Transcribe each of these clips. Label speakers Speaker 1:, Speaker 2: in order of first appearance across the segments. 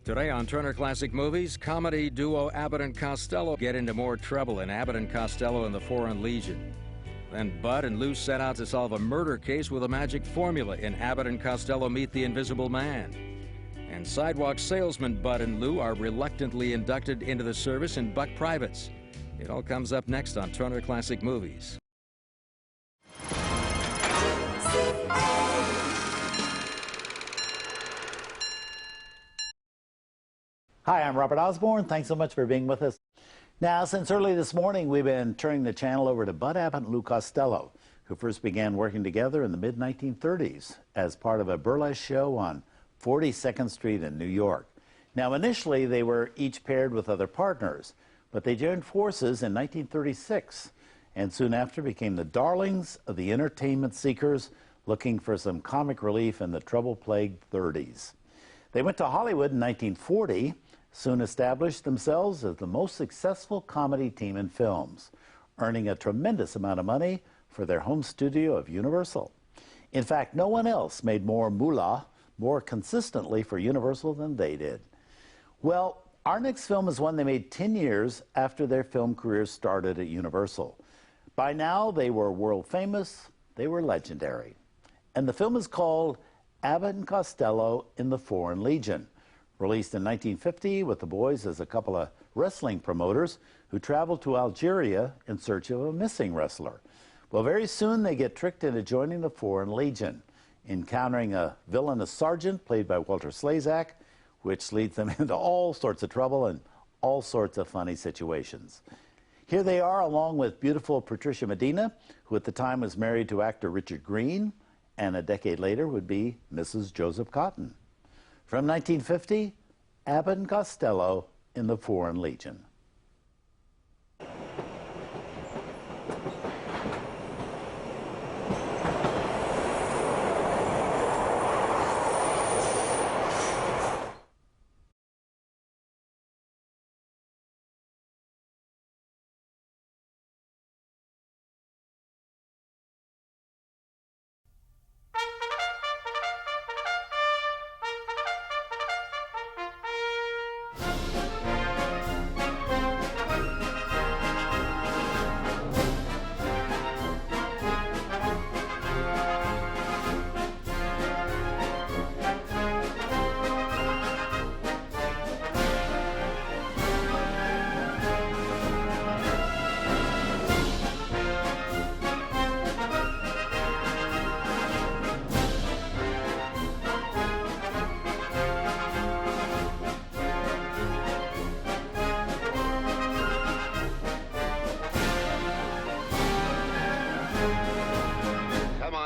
Speaker 1: Today on Turner Classic Movies, comedy duo Abbott and Costello get into more trouble in Abbott and Costello and the Foreign Legion. Then Bud and Lou set out to solve a murder case with a magic formula in Abbott and Costello Meet the Invisible Man. And sidewalk salesman Bud and Lou are reluctantly inducted into the service in Buck Privates. It all comes up next on Turner Classic Movies.
Speaker 2: Hi, I'm Robert Osborne. Thanks so much for being with us. Now, since early this morning, we've been turning the channel over to Bud Abbott and Lou Costello, who first began working together in the mid-1930s as part of a burlesque show on 42nd Street in New York. Now, initially, they were each paired with other partners, but they joined forces in 1936 and soon after became the darlings of the entertainment seekers looking for some comic relief in the trouble-plagued 30s. They went to Hollywood in 1940, soon established themselves as the most successful comedy team in films, earning a tremendous amount of money for their home studio of Universal. In fact, no one else made more moolah more consistently for Universal than they did. Well, our next film is one they made 10 years after their film careers started at Universal. By now, they were world famous, they were legendary. And the film is called Abbott and Costello in the Foreign Legion, released in 1950 with the boys as a couple of wrestling promoters who traveled to Algeria in search of a missing wrestler. Well, very soon they get tricked into joining the Foreign Legion, encountering a villainous sergeant played by Walter Slezak, which leads them into all sorts of trouble and all sorts of funny situations. Here they are along with beautiful Patricia Medina, who at the time was married to actor Richard Green, and a decade later would be Mrs. Joseph Cotton. From 1950, Abbott and Costello in the Foreign Legion.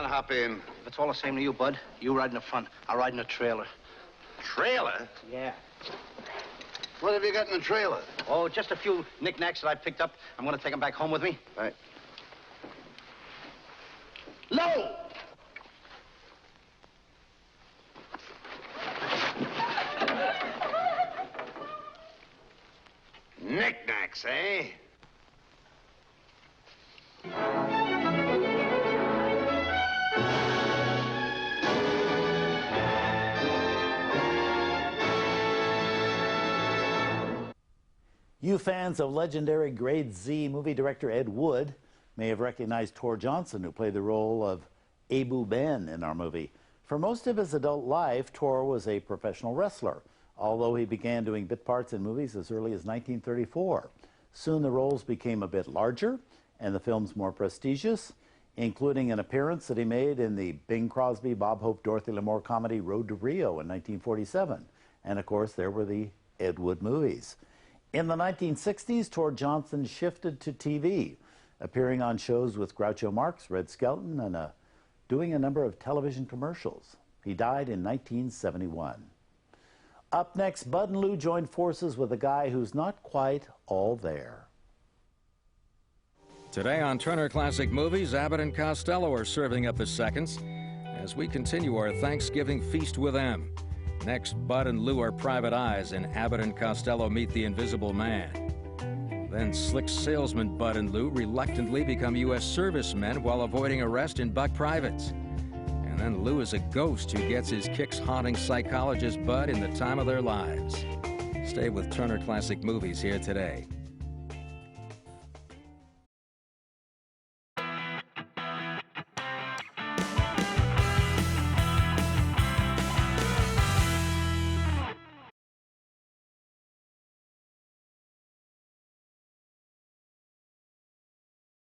Speaker 3: Hop in.
Speaker 4: If it's all the same to you, Bud, you ride in the front. I'll ride in the trailer.
Speaker 3: Trailer?
Speaker 4: Yeah.
Speaker 3: What have you got in the trailer?
Speaker 4: Oh, just a few knickknacks that I picked up. I'm going to take them back home with me.
Speaker 3: Right.
Speaker 4: Low!
Speaker 3: Knickknacks, eh?
Speaker 2: You fans of legendary Grade Z movie director Ed Wood may have recognized Tor Johnson, who played the role of Abu Ben in our movie. For most of his adult life, Tor was a professional wrestler, although he began doing bit parts in movies as early as 1934. Soon the roles became a bit larger and the films more prestigious, including an appearance that he made in the Bing Crosby, Bob Hope, Dorothy Lamour comedy Road to Rio in 1947. And of course, there were the Ed Wood movies. In the 1960s, Tor Johnson shifted to TV, appearing on shows with Groucho Marx, Red Skelton, and doing a number of television commercials. He died in 1971. Up next, Bud and Lou joined forces with a guy who's not quite all there.
Speaker 1: Today on Turner Classic Movies, Abbott and Costello are serving up the seconds as we continue our Thanksgiving feast with them. Next, Bud and Lou are private eyes in Abbott and Costello Meet the Invisible Man. Then slick salesman Bud and Lou reluctantly become U.S. servicemen while avoiding arrest in Buck Privates. And then Lou is a ghost who gets his kicks haunting psychologist Bud in the time of their lives. Stay with Turner Classic Movies here today.